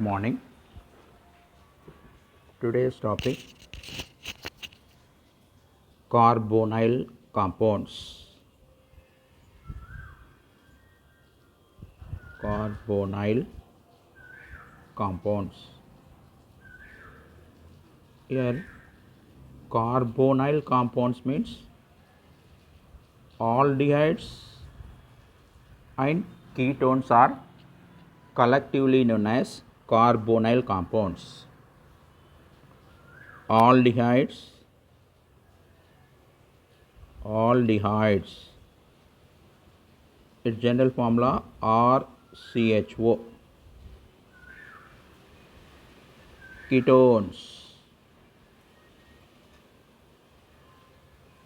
Morning. Today's topic carbonyl compounds. Carbonyl compounds. Here, carbonyl compounds means aldehydes and ketones are collectively known as carbonyl compounds. Aldehydes, its general formula RCHO. Ketones,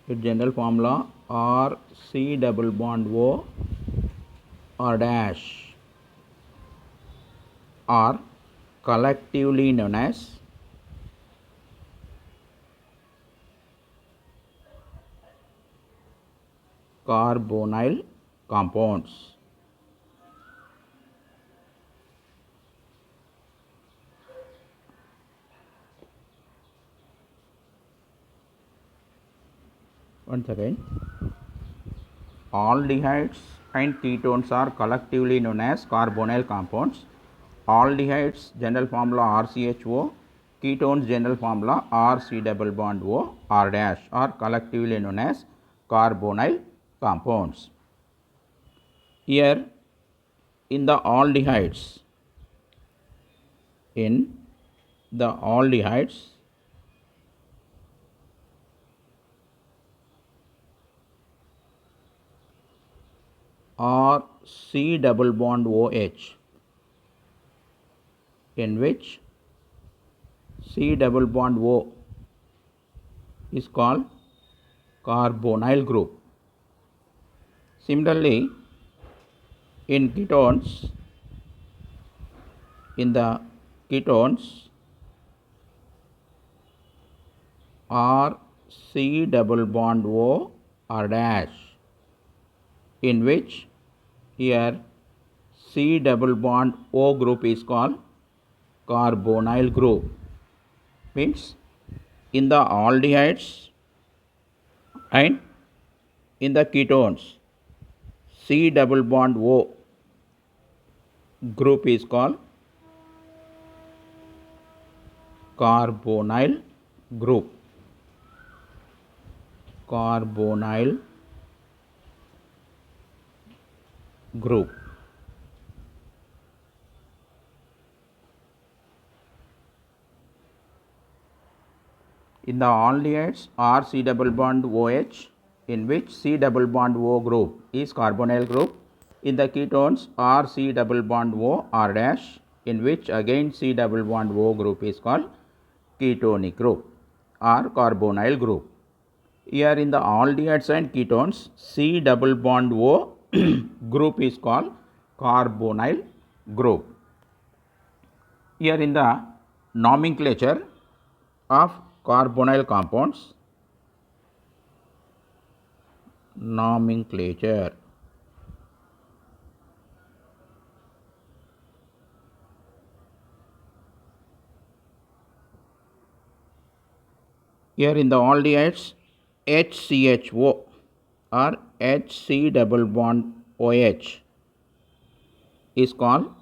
its general formula RC double bond O R dash, are collectively known as carbonyl compounds. Once again, aldehydes and ketones are collectively known as carbonyl compounds. Aldehydes general formula RCHO, ketones general formula RC double bond O R dash are collectively known as carbonyl compounds. Here in the aldehydes, or C double bond OH, in which C double bond O is called carbonyl group. Similarly, in the ketones, R C double bond O R dash, in which here C double bond O group is called carbonyl group. Means in the aldehydes and in the ketones, C double bond O group is called carbonyl group. Carbonyl group. In the aldehydes, R C double bond OH, in which C double bond O group is carbonyl group. In the ketones, R C double bond O R dash, in which again C double bond O group is called ketonic group or carbonyl group. Here in the aldehydes and ketones, C double bond O group is called carbonyl group. Here in the nomenclature of carbonyl compounds, here in the aldehydes, HCHO or HC double bond OH is called,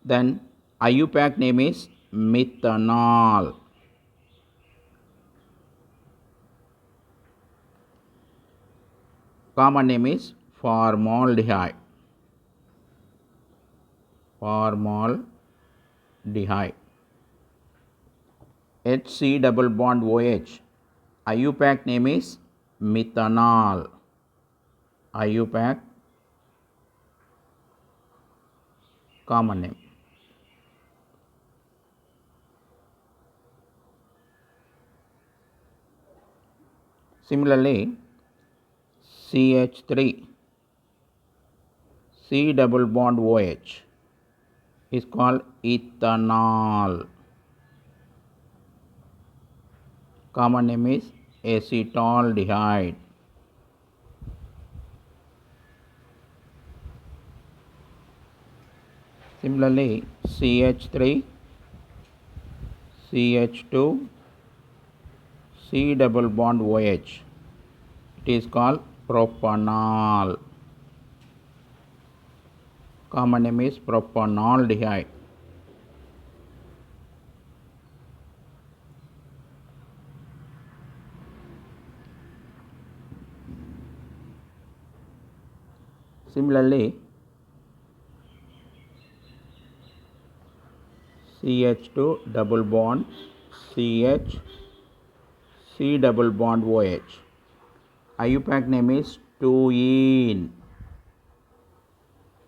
then IUPAC name is methanol. Common name is formaldehyde. HC double bond OH, IUPAC name is methanol. IUPAC common name. Similarly, CH3, C double bond OH is called ethanol. Common name is acetaldehyde. Similarly, CH3 CH2 C double bond OH. It is called propanol. Common name is propanoldehyde. Similarly, CH2 double bond CH C double bond OH. IUPAC name is 2-ene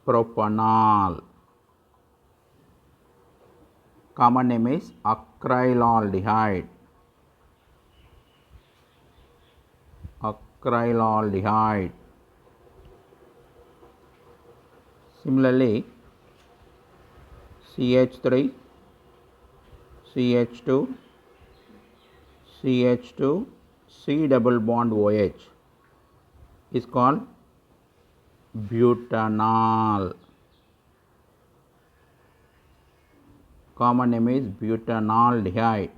propanol. Common name is acrylaldehyde. Acrylaldehyde. Similarly, CH3 CH2 CH2 C double bond OH is called butanol. Common name is butanoldehyde.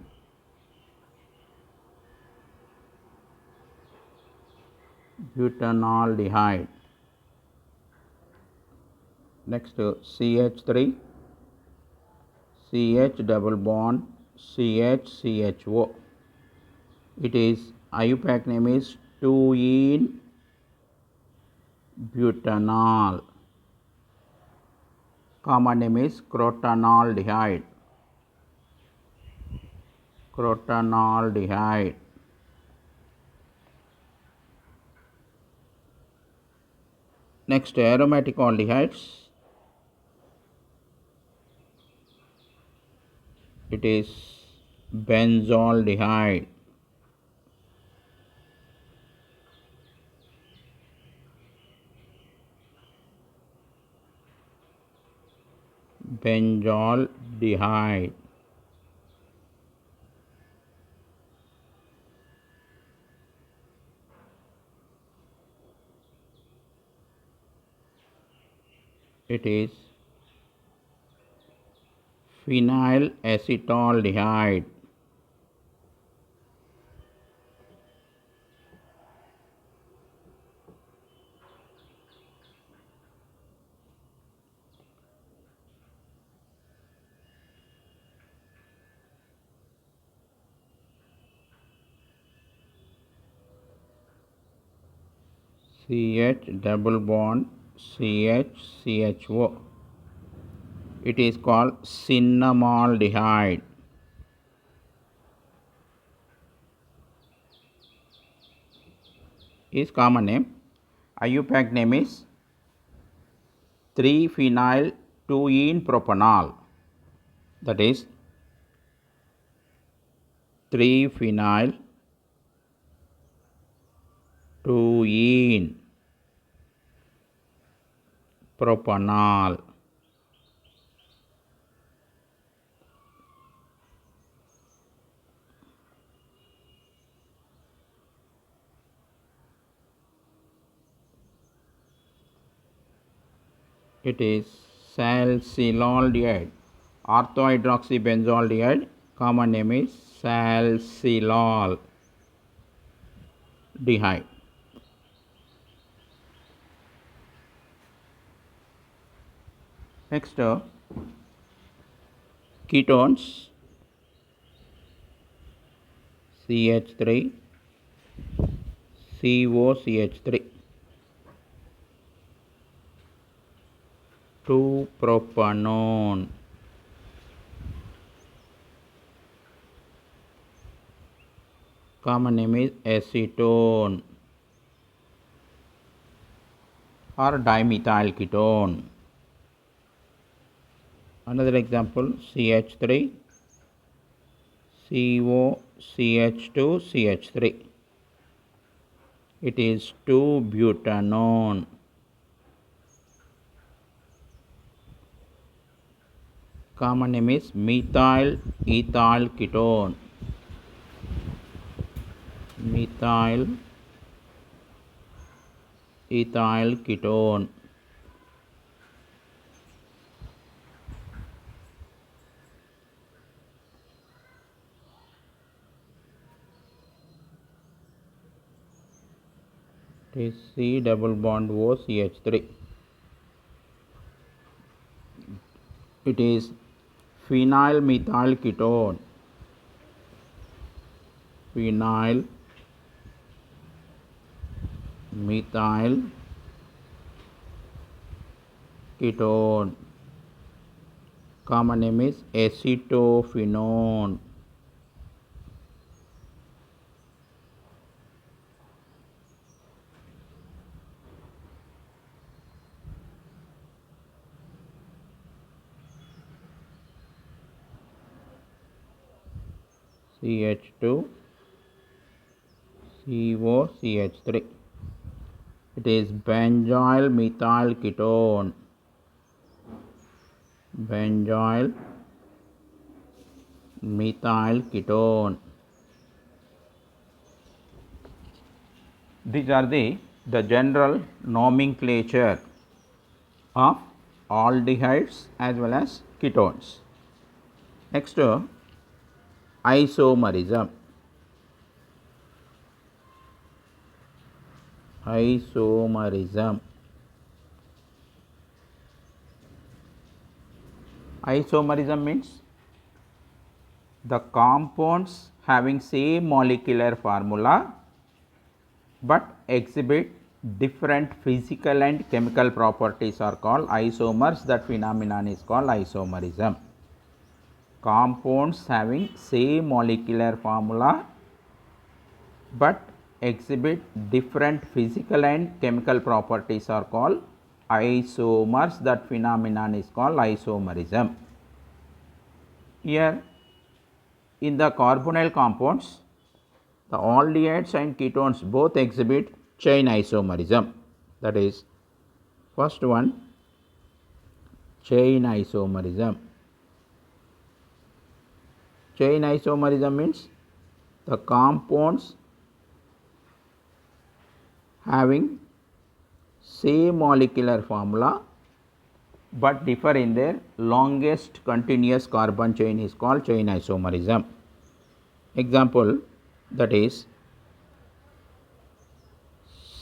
Butanoldehyde. Next, CH3 CH double bond CH-CHO. It is IUPAC name is 2-ene butanol. Common name is crotonaldehyde. Crotonaldehyde. Next, aromatic aldehydes. It is benzaldehyde. Benzaldehyde. It is phenylacetaldehyde. CH double bond CH-CHO. It is called cinnamaldehyde. Is common name. IUPAC name is 3-phenyl 2-ene propanol. That is 3-phenyl 2-ene propanol. It is salsilaldehyde. Orthohydroxybenzaldehyde. Common name is salsilaldehyde. Next, ketones. CH3 COCH3 2-propanone. Common name is acetone or dimethyl ketone. Another example, CH3 COCH2 CH3. It is 2-butanone. Common name is methyl ethyl ketone. Methyl ethyl ketone. is C double bond O CH3. It is phenyl methyl ketone. Phenyl methyl ketone. Common name is acetophenone. CH2 COCH3. It is benzyl methyl ketone. Benzyl methyl ketone. These are the general nomenclature of aldehydes as well as ketones. Next, isomerism. Isomerism. Isomerism means the compounds having same molecular formula but exhibit different physical and chemical properties are called isomers. That phenomenon is called isomerism. Compounds having same molecular formula but exhibit different physical and chemical properties are called isomers. That phenomenon is called isomerism. Here in the carbonyl compounds, the aldehydes and ketones both exhibit chain isomerism. That is, first one, chain isomerism. Chain isomerism means the compounds having same molecular formula but differ in their longest continuous carbon chain is called chain isomerism. Example, that is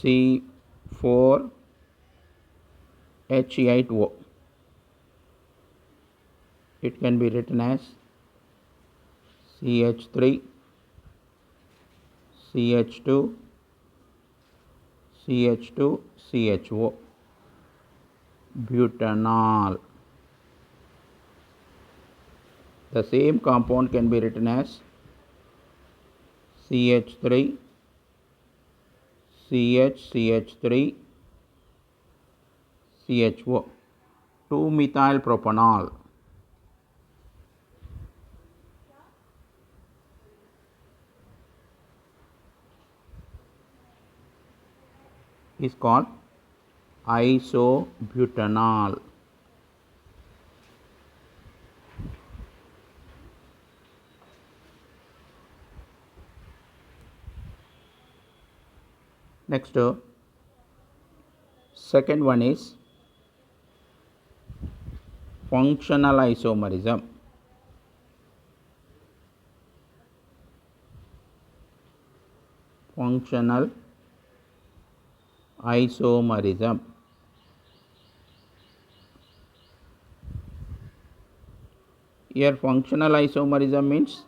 C4H8O. It can be written as CH3, CH2, CH2, CHO. Butanol. The same compound can be written as CH3, CH3, CHO. 2-methylpropanol. Is called isobutanol. Next, second one is functional isomerism. Functional isomerism. Here functional isomerism means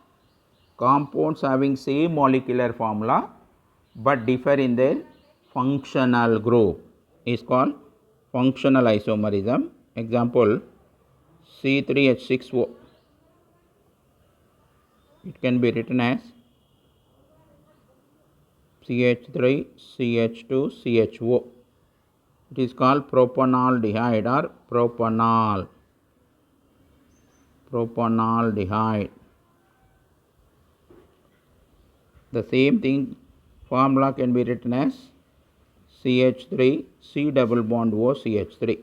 compounds having same molecular formula but differ in their functional group is called functional isomerism. Example, C3H6O. It can be written as CH3, CH2, CHO. It is called propanaldehyde or propanol. Propanaldehyde. The same thing formula can be written as CH3, C double bond O CH3.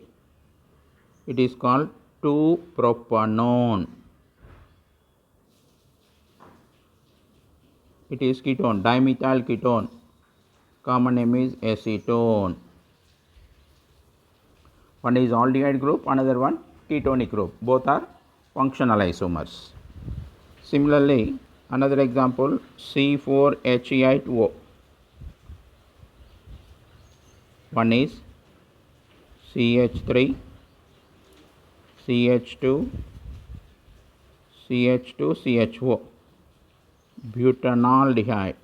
It is called 2-propanone. It is ketone, dimethyl ketone. Common name is acetone. One is aldehyde group, another one ketonic group. Both are functional isomers. Similarly, another example, C4H8O. One is CH3, CH2, CH2, CHO, butanaldehyde.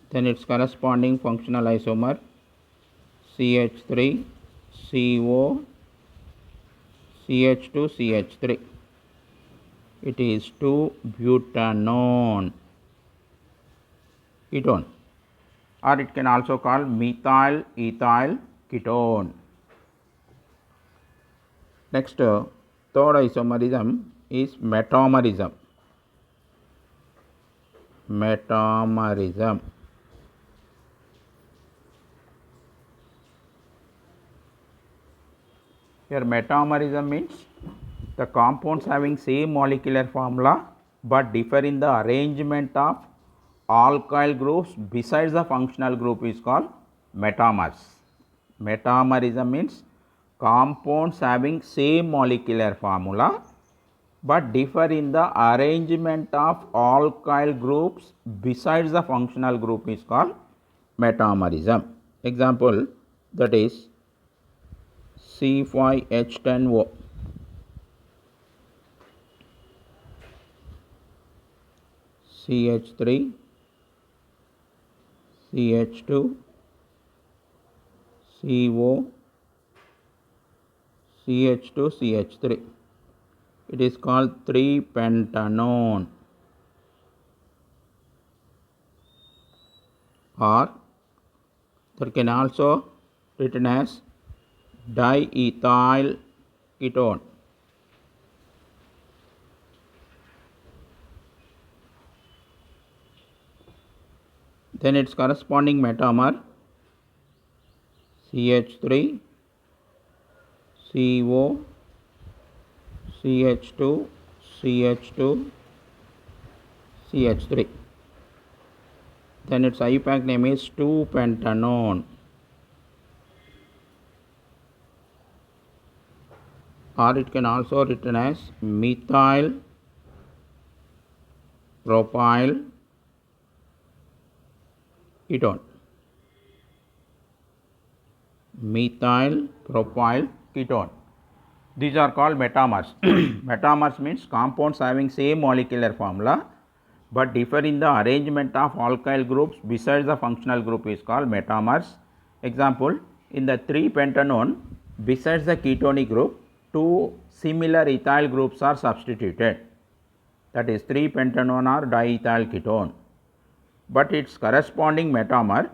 Then its corresponding functional isomer CH3, CO, CH2, CH3. It is 2-butanone ketone, or it can also call methyl ethyl ketone. Next, third isomerism is metamerism. Metamerism. Here metamerism means the compounds having same molecular formula but differ in the arrangement of alkyl groups besides the functional group is called metamers. Metamerism means compounds having same molecular formula but differ in the arrangement of alkyl groups besides the functional group is called metamerism. Example, that is C5H10O, CH3, CH2, CO, CH2, CH3. It is called 3-pentanone, or that can also written as diethyl ketone. Then its corresponding metamer CH3, CO, CH2, CH2, CH3. Then its IUPAC name is 2-pentanone, or it can also written as methyl propyl ketone. Methyl propyl ketone. These are called metamers. Metamers means compounds having same molecular formula but differ in the arrangement of alkyl groups besides the functional group is called metamers. Example, in the 3-pentanone, besides the ketonic group, two similar ethyl groups are substituted. That is 3-pentanone or diethyl ketone. But its corresponding metamer,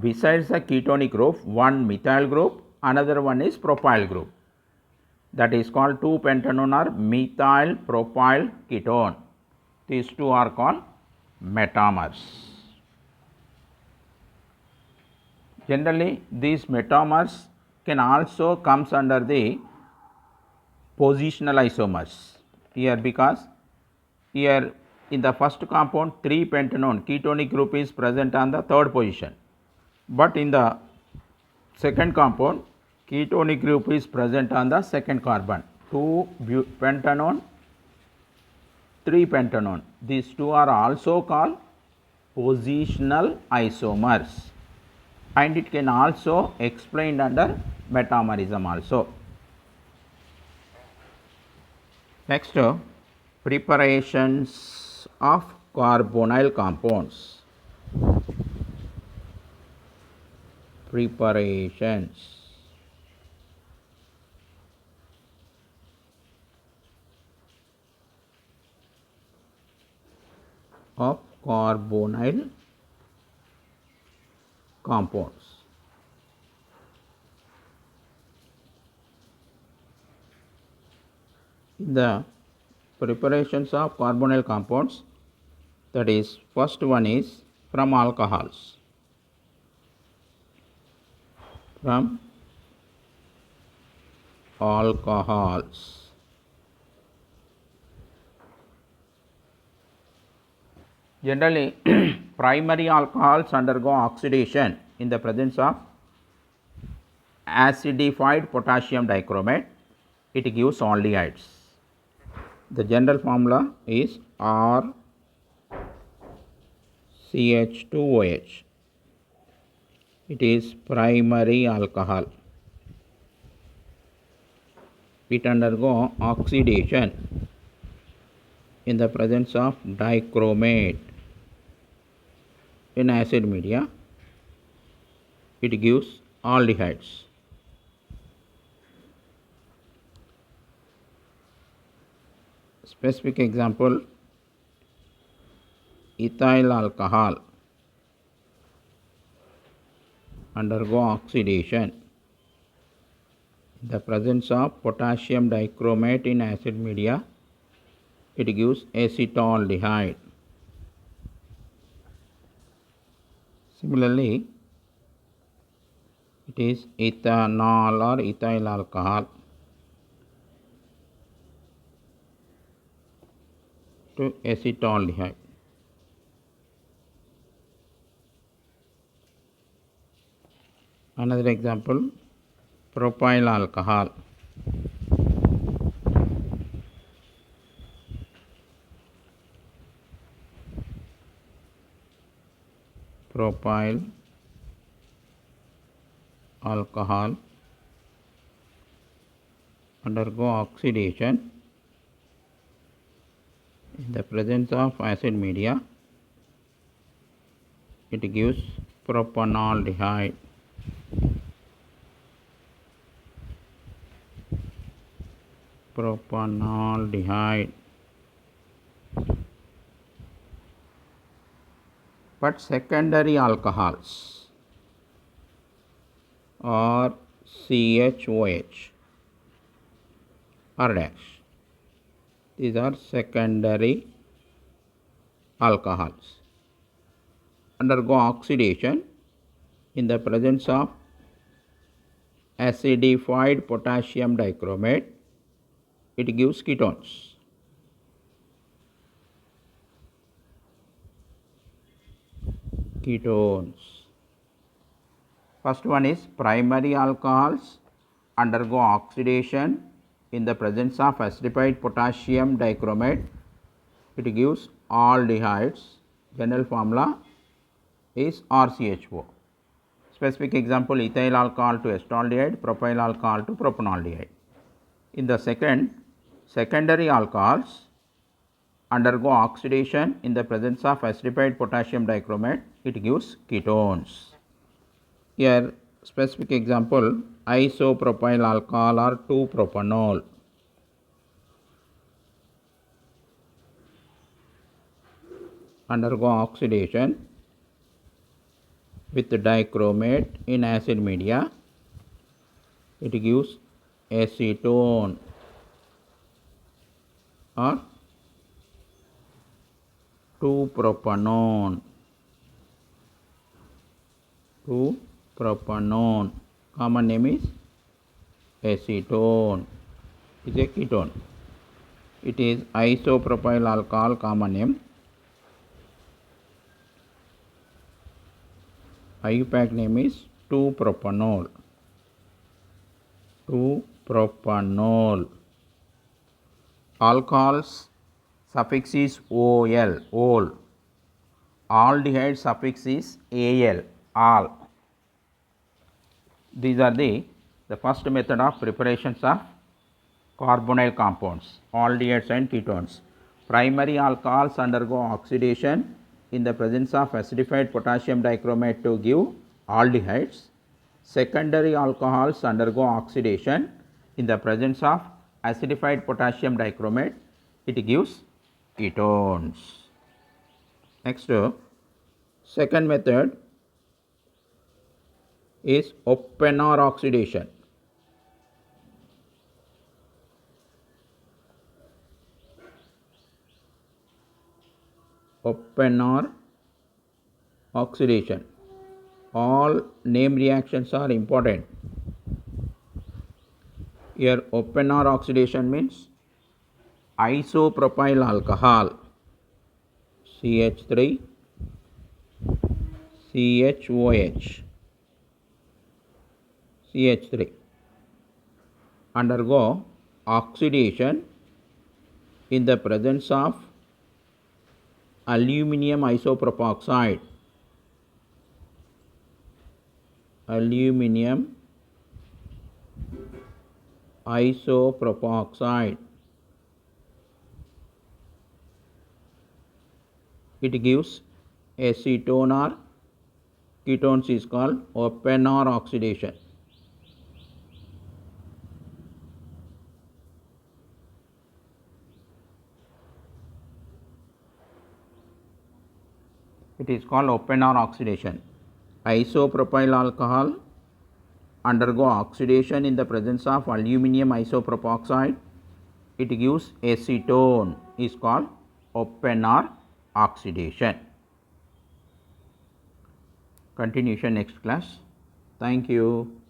besides the ketonic group, one methyl group, another one is propyl group. That is called 2-pentanone or methyl propyl ketone. These two are called metamers. Generally, these metamers can also comes under the positional isomers here, because here in the first compound 3-pentanone ketonic group is present on the third position, but in the second compound ketonic group is present on the second carbon. 2-pentanone, 3-pentanone. These two are also called positional isomers, and it can also explained under metamerism also. Next, preparations of carbonyl compounds. Preparations. Of carbonyl compounds. In the preparations of carbonyl compounds, that is, first one is from alcohols. From alcohols. Generally, primary alcohols undergo oxidation in the presence of acidified potassium dichromate. It gives aldehydes. The general formula is R CH2OH. It is primary alcohol. It undergo oxidation in the presence of dichromate in acid media. It gives aldehydes. Specific example, ethyl alcohol undergo oxidation in the presence of potassium dichromate in acid media. It gives acetaldehyde. Similarly, it is ethanol or ethyl alcohol to acetaldehyde. Another example, propyl alcohol. Propyl alcohol undergo oxidation in the presence of acid media. It gives propanaldehyde. Propanaldehyde. But secondary alcohols or CHOH are dash. These are secondary alcohols. Undergo oxidation in the presence of acidified potassium dichromate. It gives ketones. Ketones. First one is primary alcohols undergo oxidation in the presence of acidified potassium dichromate. It gives aldehydes. General formula is RCHO. Specific example, ethyl alcohol to acetaldehyde, propyl alcohol to propanaldehyde. In the secondary alcohols undergo oxidation in the presence of acidified potassium dichromate. It gives ketones. Here specific example, isopropyl alcohol or 2-propanol. Undergo oxidation with dichromate in acid media. It gives acetone or 2-propanone. 2-propanone. Common name is acetone. It is a ketone. It is isopropyl alcohol, common name. IUPAC name is 2-propanol. 2-propanol. Alcohols suffix is OL, ol. Aldehyde suffix is AL, al. These are the first method of preparations of carbonyl compounds, aldehydes and ketones. Primary alcohols undergo oxidation in the presence of acidified potassium dichromate to give aldehydes. Secondary alcohols undergo oxidation in the presence of acidified potassium dichromate. It gives ketones. Next, second method is Oppenauer oxidation. Oppenauer oxidation. All name reactions are important. Here Oppenauer oxidation means isopropyl alcohol CH3 CHOH CH3 undergo oxidation in the presence of Aluminium isopropoxide. Aluminium isopropoxide. It gives acetone or ketones is called open or oxidation. It is called open or oxidation. Isopropyl alcohol undergo oxidation in the presence of aluminium isopropoxide. It gives acetone is called open or oxidation. Continuation next class. Thank you.